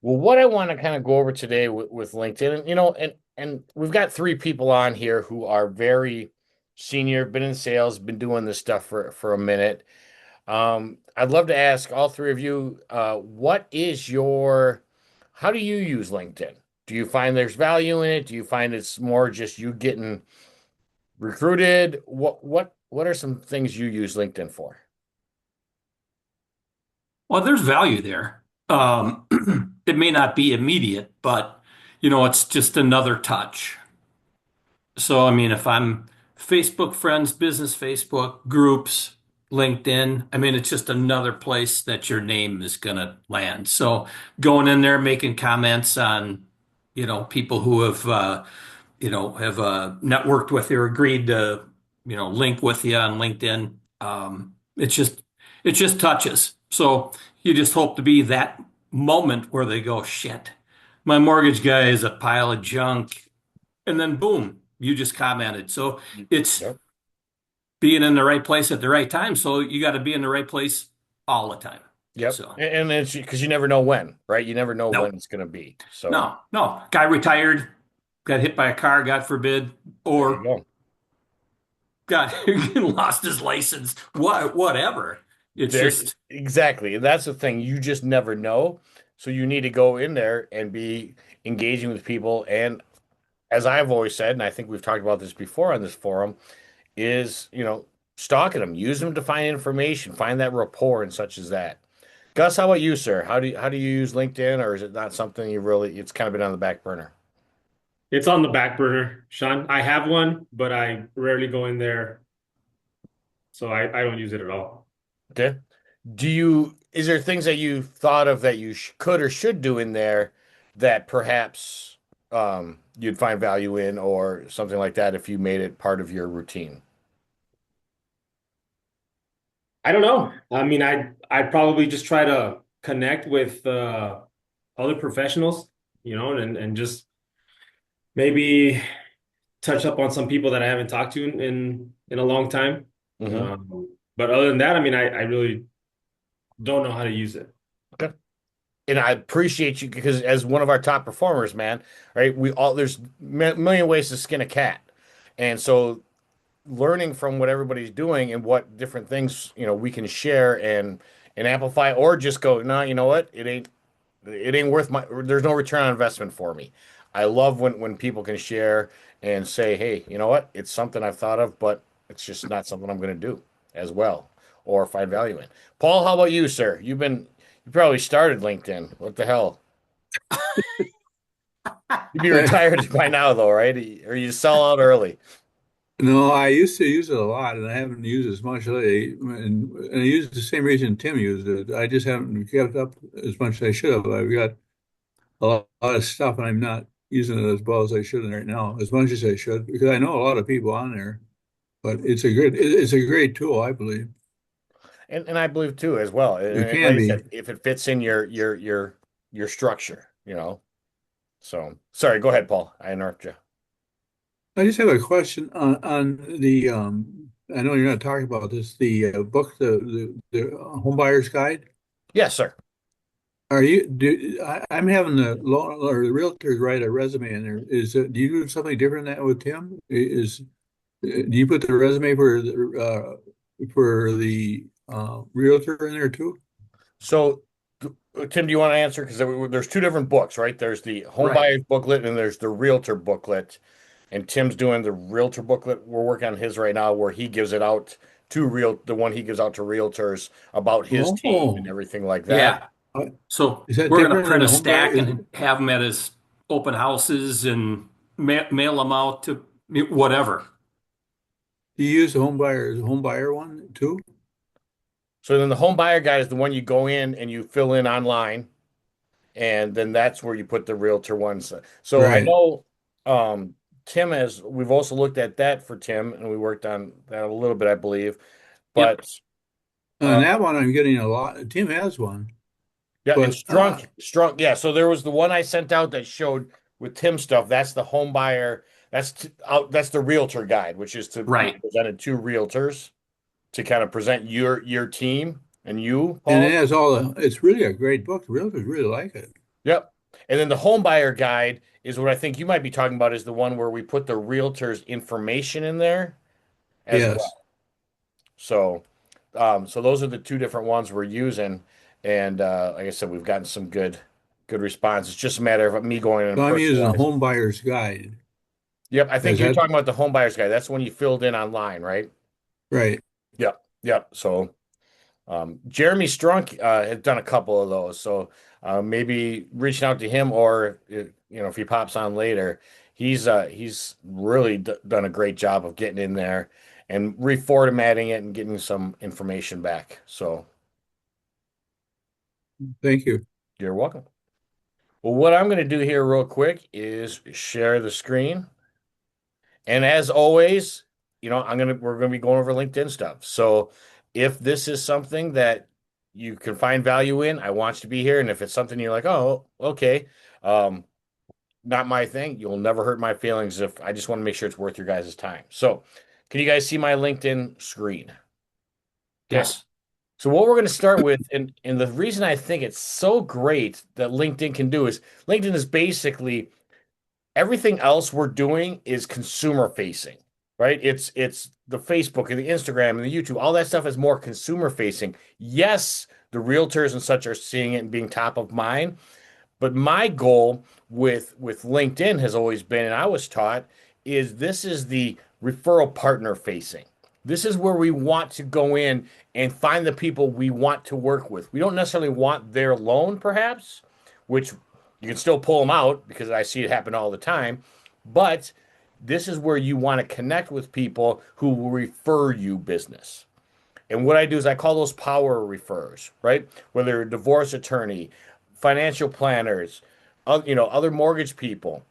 Well, what I want to kind of go over today with LinkedIn, and and we've got three people on here who are very senior, been in sales, been doing this stuff for a minute. I'd love to ask all three of you, how do you use LinkedIn? Do you find there's value in it? Do you find it's more just you getting recruited? What are some things you use LinkedIn for? Well, there's value there. It may not be immediate, but it's just another touch. So, I mean, if I'm Facebook friends, business Facebook groups, LinkedIn, I mean, it's just another place that your name is going to land. So, going in there, making comments on, people who have networked with you or agreed to, link with you on LinkedIn. It just touches. So you just hope to be that moment where they go, shit, my mortgage guy is a pile of junk. And then boom, you just commented. So it's Yep. being in the right place at the right time. So you got to be in the right place all the time. Yep. So And it's because you never know when, right? You never know when no, it's going to be. So no. Guy retired, got hit by a car, God forbid, there you or go. got lost his license. Whatever. It's There, just exactly. And that's the thing. You just never know. So you need to go in there and be engaging with people. And as I've always said, and I think we've talked about this before on this forum, is, stalking them, use them to find information, find that rapport and such as that. Gus, how about you, sir? How do you use LinkedIn, or is it not something you really, it's kind of been on the back burner? It's on the back burner, Sean. I have one, but I rarely go in there, so I don't use it at all. Okay. Is there things that you thought of that you could or should do in there that perhaps you'd find value in or something like that if you made it part of your routine? I don't know. I mean, I probably just try to connect with other professionals, and just maybe touch up on some people that I haven't talked to in a long time. Hmm. But other than that, I mean, I really don't know how to use it. Okay. And I appreciate you because as one of our top performers, man, right? There's a million ways to skin a cat. And so learning from what everybody's doing and what different things, we can share and amplify or just go, no, you know what? It ain't worth there's no return on investment for me. I love when people can share and say, hey, you know what? It's something I've thought of, but it's just not something I'm going to do as well or find value in. Paul, how about you, sir? You probably started LinkedIn. What the hell? You'd be retired by now though, right? Or you sell out early. No, I used to use it a lot, and I haven't used it as much lately. And I used the same reason Tim used it. I just haven't kept up as much as I should have. I've got a lot of stuff, and I'm not using it as well as I should right now, as much as I should, because I know a lot of people on there. But it's a great tool, I believe. And I believe too as well. It And like can I be. said, if it fits in your structure. So sorry, go ahead, Paul. I interrupt you. I just have a question on the. I know you're not talking about this. The book, the Home Buyer's Guide. Yes, sir. I'm having the law or the realtors write a resume in there. Do you do something different than that with Tim? Do you put the resume for the realtor in there too? So, Tim, do you want to answer? Because there's two different books, right? There's the home right. buyer's booklet and there's the realtor booklet. And Tim's doing the realtor booklet. We're working on his right now, where he gives it out the one he gives out to realtors about his team and Oh, everything like that. Yeah. uh, So is that we're going to different than print a the home buyer? stack and have them at his open houses and mail them out to whatever. Do you use the home buyer one too? So then the home buyer guide is the one you go in and you fill in online, and then that's where you put the realtor ones. So I Right. know Tim we've also looked at that for Tim, and we worked on that a little bit, I believe. Yep. But On uh, that one, I'm getting a lot. Tim has one, yeah, and but Strunk, yeah. So there was the one I sent out that showed with Tim stuff. That's the home buyer. That's the realtor guide, which is to be Right. presented to realtors to kind of present your team and you, and it Paul. has all the. It's really a great book. The realtors really like it. Yep. And then the home buyer guide is what I think you might be talking about, is the one where we put the realtor's information in there as Yes. well. So, so those are the two different ones we're using. And like I said, we've gotten some good response. It's just a matter of me going and So I'm using a personalizing. home buyer's guide. Yep, I think Is you're that talking about the home buyer's guide. That's the one you filled in online, right? right? Yep, yep. So Jeremy Strunk has done a couple of those. So maybe reaching out to him, or if he pops on later, he's really d done a great job of getting in there and reformatting it and getting some information back. So Thank you. you're welcome. Well, what I'm going to do here real quick is share the screen. And as always, we're gonna be going over LinkedIn stuff. So if this is something that you can find value in, I want you to be here. And if it's something you're like, oh, okay, um, not my thing, you'll never hurt my feelings. If I just want to make sure it's worth your guys' time. So can you guys see my LinkedIn screen? Okay. Yes. So what we're going to start with, and the reason I think it's so great that LinkedIn can do is LinkedIn is basically everything else we're doing is consumer facing, right? It's the Facebook and the Instagram and the YouTube. All that stuff is more consumer facing. Yes, the realtors and such are seeing it and being top of mind, but my goal with LinkedIn has always been, and I was taught, is this is the referral partner facing. This is where we want to go in and find the people we want to work with. We don't necessarily want their loan, perhaps, which you can still pull them out because I see it happen all the time. But this is where you want to connect with people who will refer you business. And what I do is I call those power referrers, right? Whether a divorce attorney, financial planners, other mortgage people.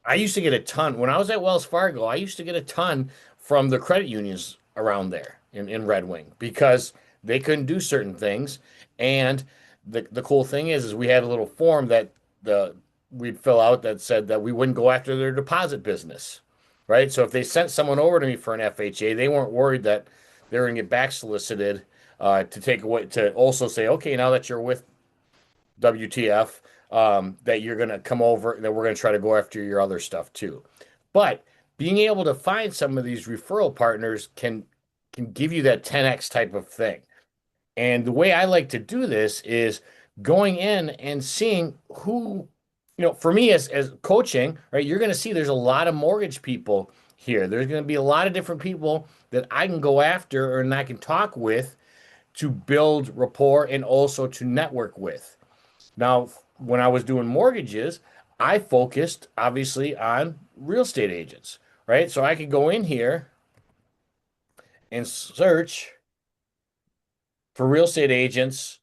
I used to get a ton when I was at Wells Fargo. I used to get a ton from the credit unions around there in Red Wing because they couldn't do certain things. And the cool thing is we had a little form that the we'd fill out that said that we wouldn't go after their deposit business, right? So if they sent someone over to me for an FHA, they weren't worried that they were going to get back solicited to take away to also say, okay, now that you're with WTF, that you're going to come over and then we're going to try to go after your other stuff too. But being able to find some of these referral partners can give you that 10x type of thing. And the way I like to do this is going in and seeing who, for me as coaching, right, you're going to see there's a lot of mortgage people here. There's going to be a lot of different people that I can go after and I can talk with to build rapport and also to network with. Now, when I was doing mortgages, I focused obviously on real estate agents, right? So I could go in here and search for real estate agents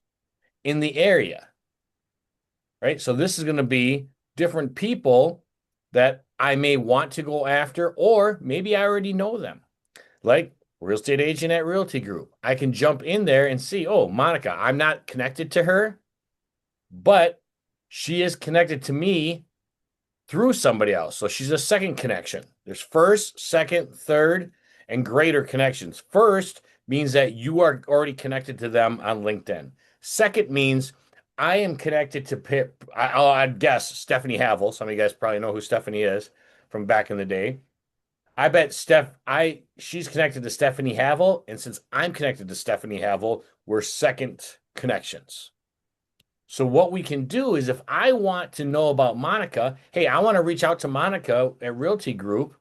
in the area, right? So this is going to be different people that I may want to go after, or maybe I already know them, like real estate agent at Realty Group. I can jump in there and see, oh, Monica, I'm not connected to her, but she is connected to me through somebody else. So she's a second connection. There's first, second, third, and greater connections. First means that you are already connected to them on LinkedIn. Second means I am connected to Pip. I'd guess Stephanie Havel. Some of you guys probably know who Stephanie is from back in the day. I bet she's connected to Stephanie Havel, and since I'm connected to Stephanie Havel, we're second connections. So what we can do is if I want to know about Monica, hey, I want to reach out to Monica at Realty Group.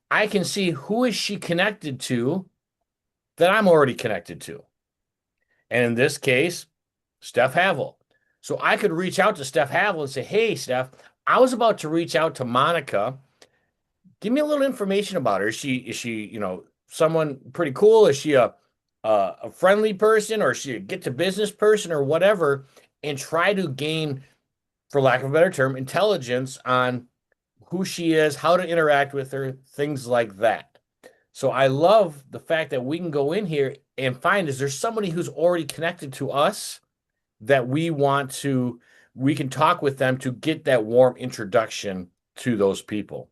I can see who is she connected to that I'm already connected to. And in this case, Steph Havel. So I could reach out to Steph Havel and say, hey, Steph, I was about to reach out to Monica. Give me a little information about her. Is she someone pretty cool? Is she a friendly person, or is she a get to business person or whatever? And try to gain, for lack of a better term, intelligence on who she is, how to interact with her, things like that. So I love the fact that we can go in here and find, is there somebody who's already connected to us that we can talk with them to get that warm introduction to those people.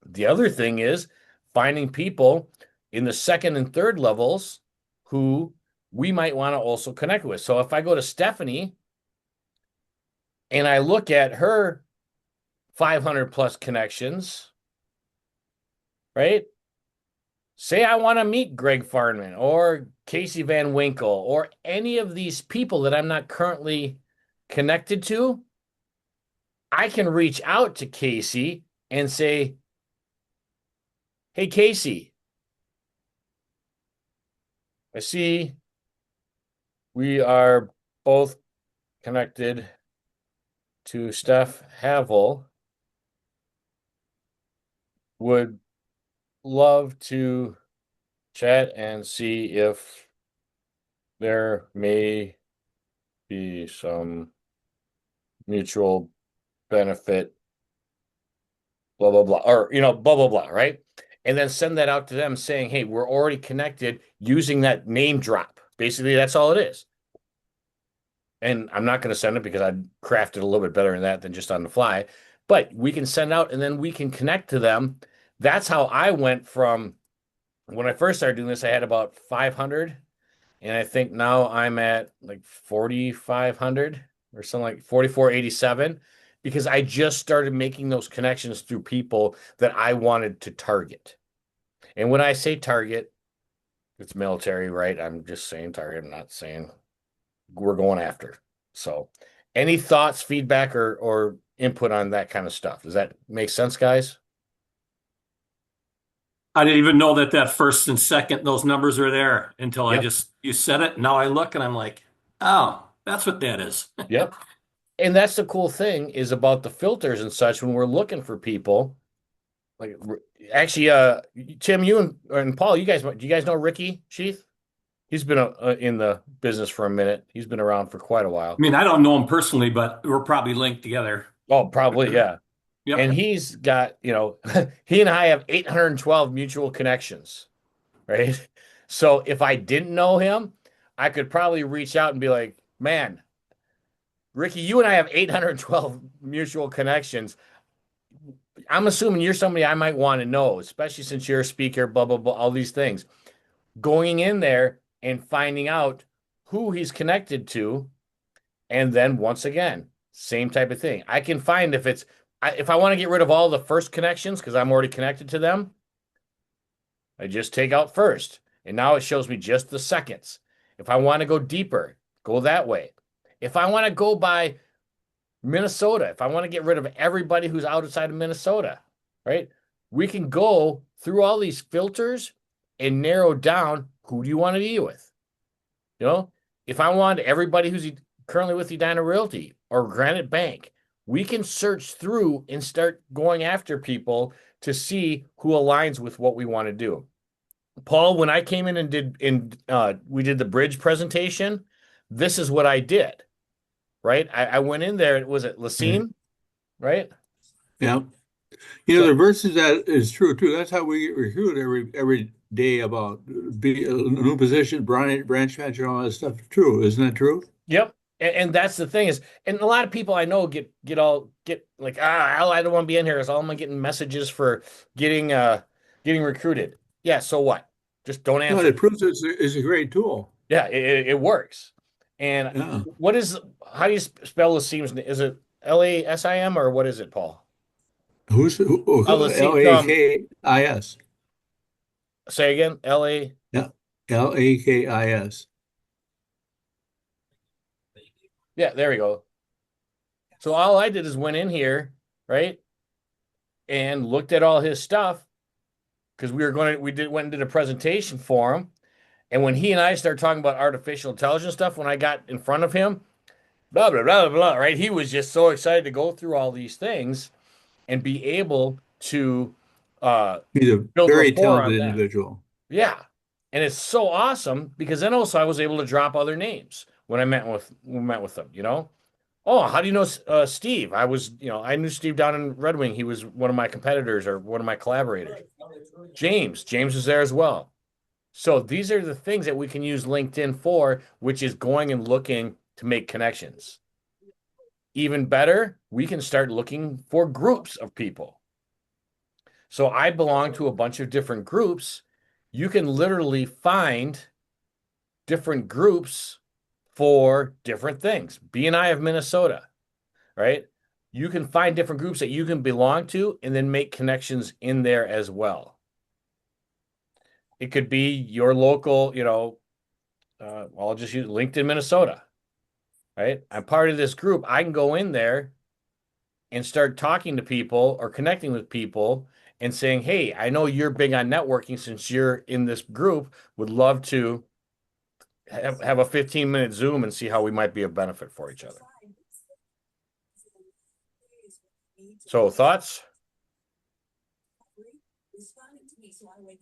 The other thing is finding people in the second and third levels who we might want to also connect with. So if I go to Stephanie, and I look at her 500 plus connections, right? Say I want to meet Greg Farnman or Casey Van Winkle or any of these people that I'm not currently connected to. I can reach out to Casey and say, hey, Casey, I see we are both connected to Steph Havel. Would love to chat and see if there may be some mutual benefit, blah, blah, blah, or, blah, blah, blah, right? And then send that out to them saying, hey, we're already connected using that name drop. Basically, that's all it is. And I'm not going to send it because I crafted a little bit better than that than just on the fly. But we can send out and then we can connect to them. That's how I went from when I first started doing this, I had about 500. And I think now I'm at like 4,500 or something like 4,487 because I just started making those connections through people that I wanted to target. And when I say target, it's military, right? I'm just saying target. I'm not saying we're going after. So, any thoughts, feedback, or input on that kind of stuff? Does that make sense, guys? I didn't even know that that first and second, those numbers are there until Yep. you said it. Now I look and I'm like, oh, that's what that is. Yep. And that's the cool thing is about the filters and such when we're looking for people. Like actually, Tim, you and Paul, do you guys know Ricky Sheath? He's been in the business for a minute. He's been around for quite a I while. mean, I don't know him personally, but we're probably linked together. Oh, probably, yeah. And Yep. he's got, he and I have 812 mutual connections, right? So if I didn't know him, I could probably reach out and be like, man, Ricky, you and I have 812 mutual connections. I'm assuming you're somebody I might want to know, especially since you're a speaker, blah, blah, blah, all these things. Going in there and finding out who he's connected to. And then once again, same type of thing. I can find if I want to get rid of all the first connections because I'm already connected to them, I just take out first. And now it shows me just the seconds. If I want to go deeper, go that way. If I want to go by Minnesota, if I want to get rid of everybody who's outside of Minnesota, right? We can go through all these filters and narrow down who do you want to deal with. You know, if I want everybody who's currently with Edina Realty or Granite Bank, we can search through and start going after people to see who aligns with what we want to do. Paul, when I came in and we did the bridge presentation, this is what I did, right? I went in there, was it Okay. Lacine, right? Yeah. So, The verses that is true too. That's how we get recruited every day about be a new position, branch manager, all that stuff. True, isn't that true? yep. And that's the thing is, and a lot of people I know get like, I don't want to be in here. It's all I'm getting messages for getting getting recruited. Yeah, so what? Just don't No, answer. it proves it's a great tool. Yeah, it works. And Yeah. what is how do you spell Lasim's? Is it Lasim or what is it, Paul? Lasim, Lakis? say again, La. Yeah, Lakis. Yeah, there we go. So all I did is went in here, right, and looked at all his stuff because went and did a presentation for him. And when he and I started talking about artificial intelligence stuff, when I got in front of him, blah blah blah blah, right? He was just so excited to go through all these things and be able to uh, He's a build very rapport talented on that. individual. Yeah, and it's so awesome because then also I was able to drop other names when we met with them. Oh, how do you know Steve? I knew Steve down in Red Wing. He was one of my competitors or one of my collaborators. James was there as well. So these are the things that we can use LinkedIn for, which is going and looking to make connections. Even better, we can start looking for groups of people. So I belong to a bunch of different groups. You can literally find different groups for different things. BNI of Minnesota. right? You can find different groups that you can belong to and then make connections in there as well. It could be your local, I'll just use LinkedIn, Minnesota, right? I'm part of this group. I can go in there and start talking to people or connecting with people and saying, hey, I know you're big on networking since you're in this group, would love to have a 15-minute Zoom and see how we might be a benefit for each other. So thoughts?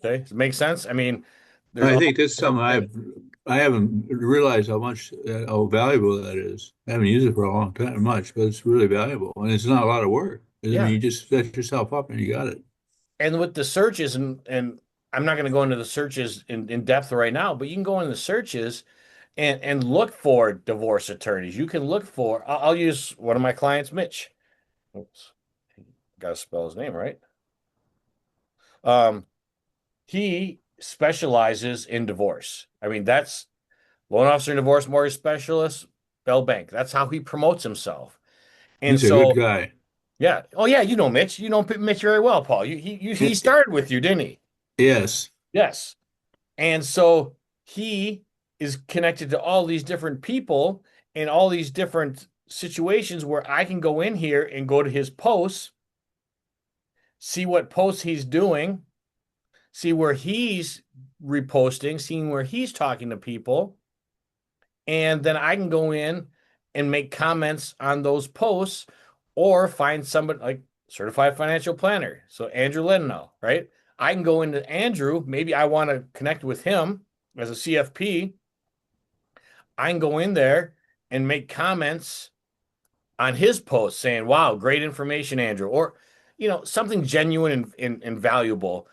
Okay, does it make sense? I mean, there's I all think that's different something things. I haven't realized how valuable that is. I haven't used it for a long time, much, but it's really valuable, and it's not a lot of work. I mean, Yeah. you just set yourself up and you got it. And with the searches, and I'm not going to go into the searches in depth right now, but you can go into the searches and look for divorce attorneys. You can look for, I'll use one of my clients, Mitch. Oops, got to spell his name right. Um, he specializes in divorce. I mean, that's loan officer and divorce mortgage specialist, Bell Bank. That's how he promotes himself. And He's a good so, guy. yeah. Oh, yeah. You know Mitch. You know Mitch very well, Paul. He Eh, started with you, didn't he? Yes, Yes. And so he is connected to all these different people and all these different situations where I can go in here and go to his posts, see what posts he's doing, see where he's reposting, seeing where he's talking to people. And then I can go in and make comments on those posts or find somebody like certified financial planner. So Andrew Lindell, right? I can go into Andrew. Maybe I want to connect with him as a CFP. I can go in there and make comments on his post saying, wow, great information, Andrew, or, something genuine and valuable.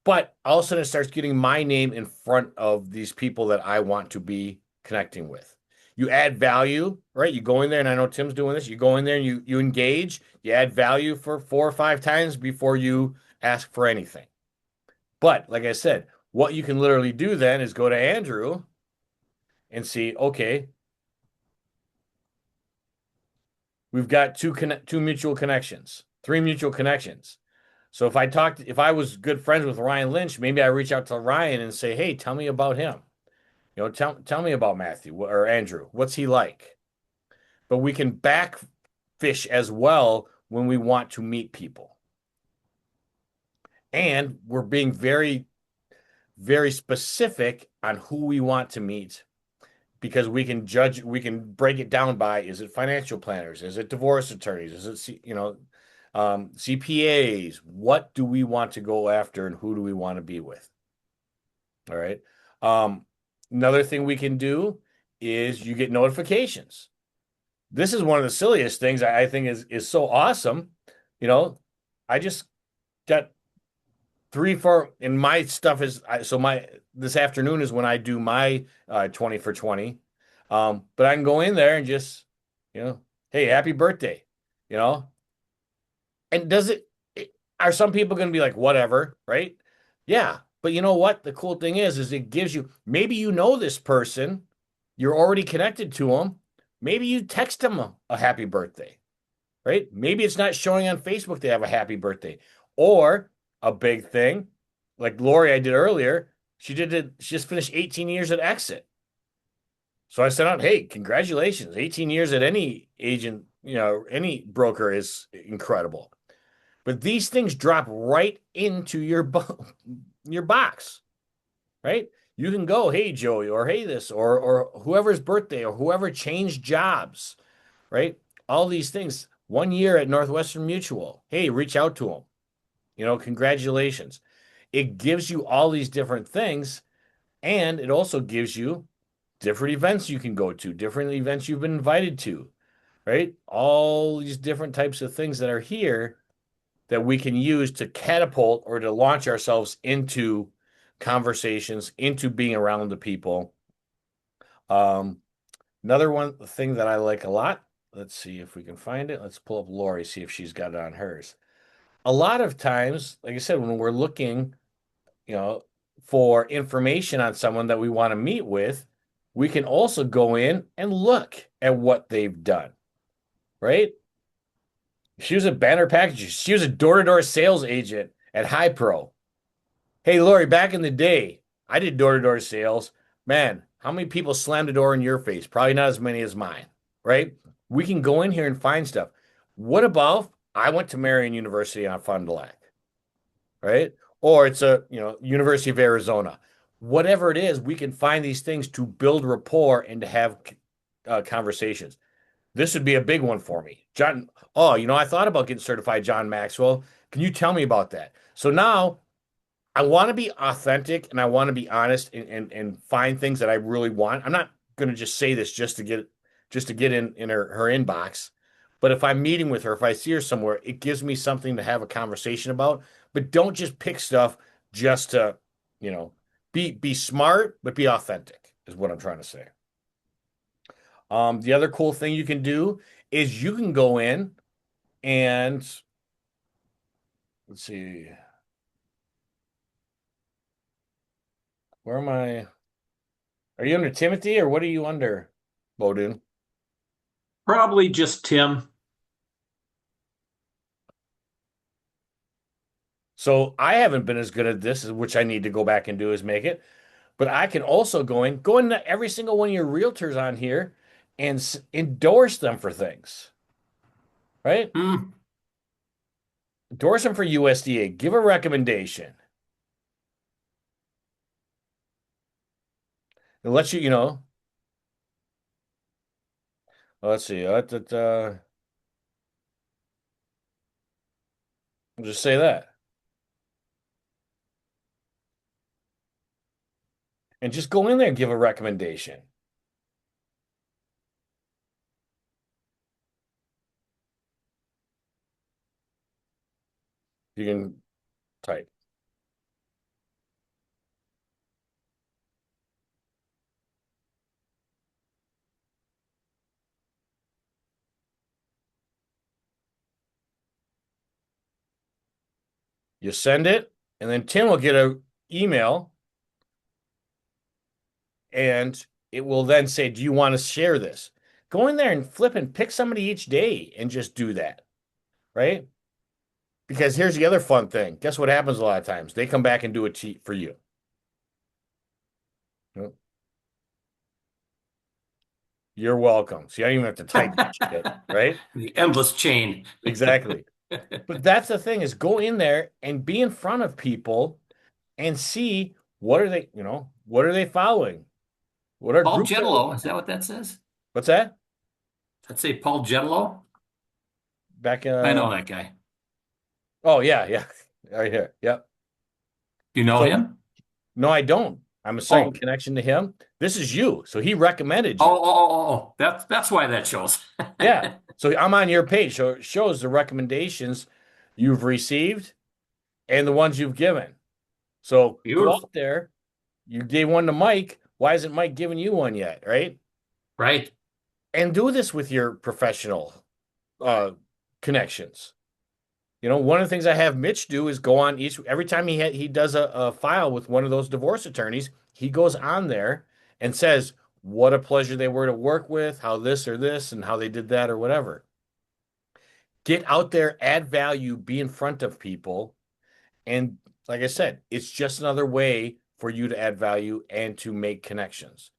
But all of a sudden it starts getting my name in front of these people that I want to be connecting with. You add value, right? You go in there, and I know Tim's doing this. You go in there and you engage, you add value for 4 or 5 times before you ask for anything. But like I said, what you can literally do then is go to Andrew and see, okay, we've got two mutual connections, three mutual connections. So if I was good friends with Ryan Lynch, maybe I reach out to Ryan and say, "Hey, tell me about him. Tell me about Matthew or Andrew. What's he like?" But we can backfish as well when we want to meet people, and we're being very, very specific on who we want to meet because we can break it down by, is it financial planners? Is it divorce attorneys? Is it, CPAs? What do we want to go after and who do we want to be with? All right. Um, Another thing we can do is you get notifications. This is one of the silliest things I think is so awesome. You know, I just got three for and my stuff is so my this afternoon is when I do my 20 for 20. But I can go in there and just, hey, happy birthday, you know. And are some people going to be like, whatever, right? Yeah. But you know what? The cool thing is it gives you, maybe you know this person, you're already connected to them. Maybe you text them a happy birthday, right? Maybe it's not showing on Facebook they have a happy birthday. Or a big thing, like Lori I did earlier, she just finished 18 years at Exit. So I sent out, hey, congratulations. 18 years at any agent, any broker is incredible. But these things drop right into your box, right? You can go, hey Joey, or hey this, or whoever's birthday, or whoever changed jobs, right? All these things. 1 year at Northwestern Mutual. Hey, reach out to them. Congratulations. It gives you all these different things, and it also gives you different events you can go to, different events you've been invited to, right? All these different types of things that are here that we can use to catapult or to launch ourselves into conversations, into being around the people. Um, Another one thing that I like a lot. Let's see if we can find it. Let's pull up Lori, see if she's got it on hers. A lot of times, like I said, when we're looking, you know, for information on someone that we want to meet with, we can also go in and look at what they've done, right? She was a banner packager. She was a door-to-door sales agent at High Pro. Hey, Lori, back in the day, I did door-to-door sales. Man, how many people slammed the door in your face? Probably not as many as mine, right? We can go in here and find stuff. What about I went to Marion University on Fond du Lac, right? Or it's a, University of Arizona. Whatever it is, we can find these things to build rapport and to have conversations. This would be a big one for me. John, oh, I thought about getting certified John Maxwell. Can you tell me about that? So now I want to be authentic and I want to be honest and find things that I really want. I'm not going to just say this just to get in her inbox. But if I'm meeting with her, if I see her somewhere, it gives me something to have a conversation about. But don't just pick stuff just to, you know, be smart, but be authentic, is what I'm trying to say. The other cool thing you can do is you can go in and let's see, where am I? Are you under Timothy or what are you under, Bowden? Probably just Tim. So I haven't been as good at this, which I need to go back and do is make it. But I can also go into every single one of your realtors on here and endorse them for things, right? Hmm. Endorse them for USDA. Give a recommendation. It lets you, let's see. I'll just say that. And just go in there and give a recommendation. You can type. You send it, and then Tim will get a email, and it will then say, "Do you want to share this?" Go in there and flip and pick somebody each day and just do that, right? Because here's the other fun thing. Guess what happens a lot of times? They come back and do a cheat for you. You're welcome. See, I don't even have to type that shit, right? The endless chain. Exactly. But that's the thing is go in there and be in front of people and see what are they following? What are Paul groups are they Genelo, is in? that what that says? What's that? Does that say Paul Genelo? Back I know that guy. oh yeah, yeah. Right here. Yep. You know So him? no, I don't. I'm a second Oh, connection to him. This is you. So he recommended oh, you. oh, oh, oh. Oh. That's why that shows. Yeah. So I'm on your page. So it shows the recommendations you've received and the ones you've given. So go Beautiful. out there. You gave one to Mike. Why isn't Mike giving you one yet? Right? Right. And do this with your professional uh, connections. One of the things I have Mitch do is go on every time he does a file with one of those divorce attorneys, he goes on there and says what a pleasure they were to work with, how this or this, and how they did that or whatever. Get out there, add value, be in front of people, and like I said, it's just another way for you to add value and to make connections.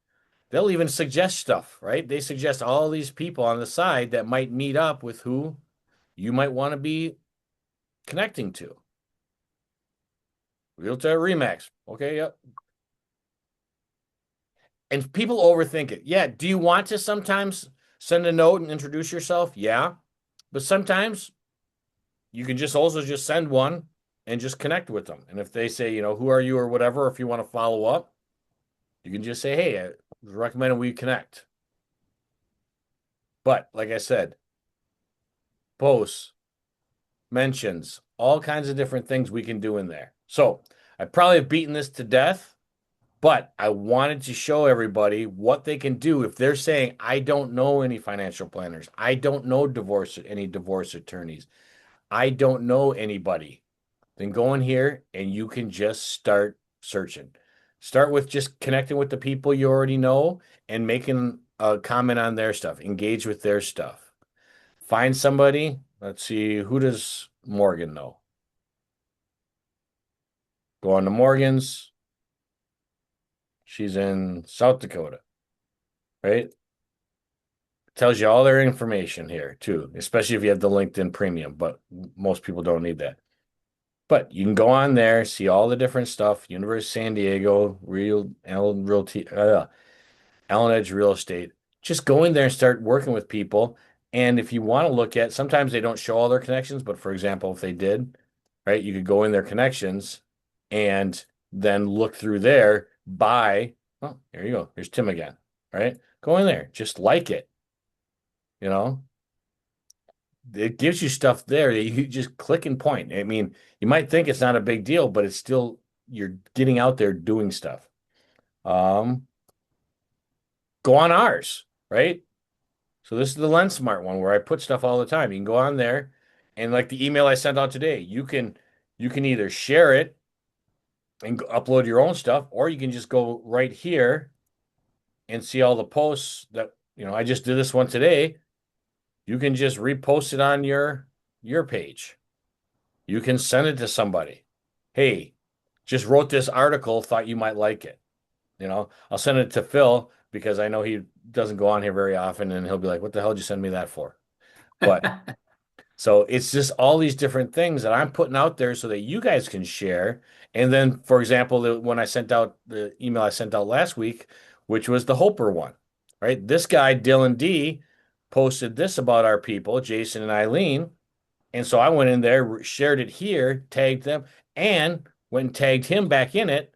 They'll even suggest stuff, right? They suggest all these people on the side that might meet up with who you might want to be connecting to. Realtor Remax. Okay, yep. And people overthink it. Yeah. Do you want to sometimes send a note and introduce yourself? Yeah. But sometimes you can just also just send one and just connect with them. And if they say, who are you or whatever, if you want to follow up, you can just say, hey, I recommend we connect. But like I said, posts, mentions, all kinds of different things we can do in there. So I probably have beaten this to death. But I wanted to show everybody what they can do if they're saying, I don't know any financial planners. I don't know any divorce attorneys. I don't know anybody. Then go in here and you can just start searching. Start with just connecting with the people you already know and making a comment on their stuff. Engage with their stuff. Find somebody, Let's see, who does Morgan know? Go on to Morgan's. She's in South Dakota, right? Tells you all their information here too, especially if you have the LinkedIn Premium, but most people don't need that. But you can go on there, see all the different stuff. University of San Diego, Allen Edge Real Estate. Just go in there and start working with people. And if you want to look at, sometimes they don't show all their connections, but for example, if they did, right, you could go in their connections and then look through there by, oh, here you go. Here's Tim again, right? Go in there, just like it, you know. It gives you stuff there that you just click and point. I mean, you might think it's not a big deal, but it's still you're getting out there doing stuff. Um, Go on ours, right? So this is the LensSmart one where I put stuff all the time. You can go on there and like the email I sent out today, you can either share it and upload your own stuff, or you can just go right here and see all the posts that, I just did this one today. You can just repost it on your page. You can send it to somebody. Hey, just wrote this article, thought you might like it. I'll send it to Phil because I know he doesn't go on here very often and he'll be like, "What the hell did you send me that for?" But so it's just all these different things that I'm putting out there so that you guys can share. And then, for example, when I sent out the email I sent out last week, which was the Hoper one, right? This guy, Dylan D, posted this about our people, Jason and Eileen. And so I went in there, shared it here, tagged them, and went and tagged him back in it.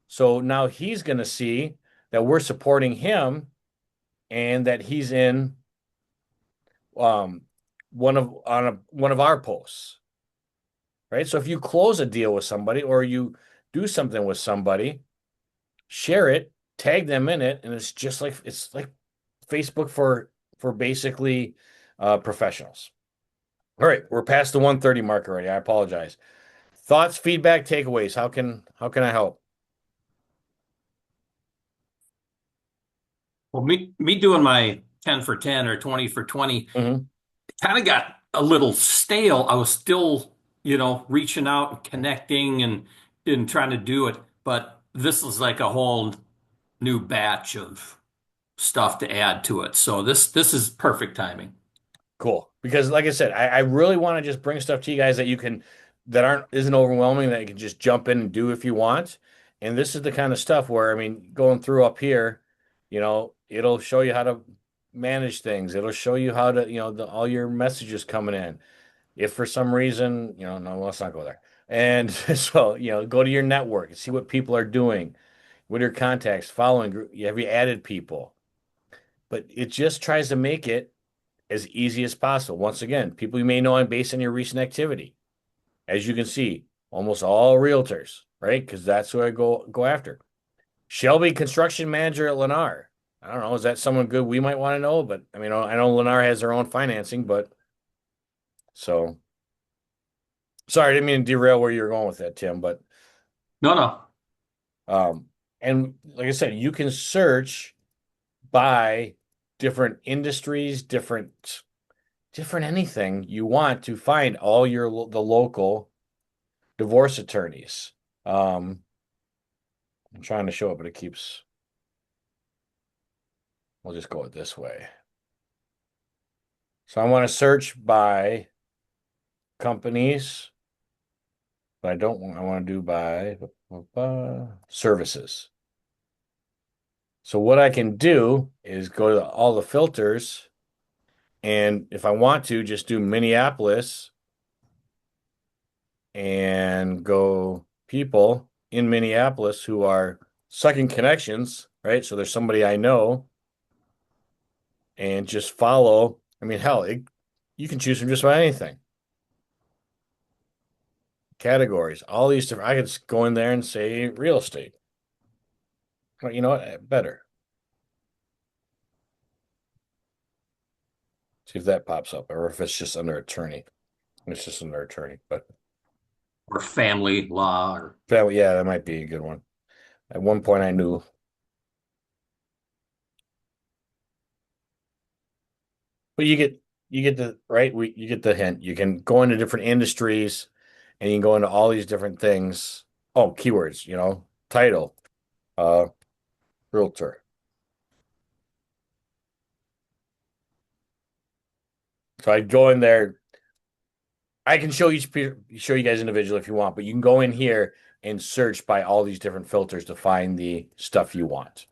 So now he's going to see that we're supporting him and that he's in um, one of our posts, right? So if you close a deal with somebody or you do something with somebody, share it, tag them in it, and it's like Facebook for basically professionals. All right, we're past the 1:30 mark already. I apologize. Thoughts, feedback, takeaways. How can I help? Well, me doing my 10 for 10 or 20 for 20 Mhm. kind of got a little stale. I was still, reaching out and connecting and trying to do it, but this is like a whole new batch of stuff to add to it. So this is perfect timing. Cool. Because like I said, I really want to just bring stuff to you guys that you can that aren't isn't overwhelming that you can just jump in and do if you want. And this is the kind of stuff where I mean, going through up here, it'll show you how to manage things. It'll show you how to, all your messages coming in. If for some reason, no, let's not go there. And so, go to your network and see what people are doing. What are your contacts, following group? Have you added people? But it just tries to make it as easy as possible. Once again, people you may know and based on your recent activity. As you can see, almost all realtors, right? Because that's who I go after. Shelby, construction manager at Lennar. I don't know. Is that someone good we might want to know? But I mean, I know Lennar has their own financing, but so sorry, I didn't mean to derail where you're going with that, Tim. But No, no. um, and like I said, you can search by different industries, different anything you want to find all the local divorce attorneys. I'm trying to show it, but it keeps. We'll just go it this way. So I want to search by companies, but I don't want. I want to do by services. So what I can do is go to all the filters, and if I want to, just do Minneapolis and go people in Minneapolis who are sucking connections, right? So there's somebody I know and just follow. I mean, hell, you can choose from just about anything. Categories, all these different. I could just go in there and say real estate. Well, you know what? Better. See if that pops up or if it's just under attorney. It's just under attorney, but Or family law or yeah, that might be a good one. At one point, I knew, but you get you get the right. You get the hint. You can go into different industries, and you can go into all these different things. Oh, keywords. Title, uh, realtor. So I go in there. I can show you guys individually if you want, but you can go in here and search by all these different filters to find the stuff you want.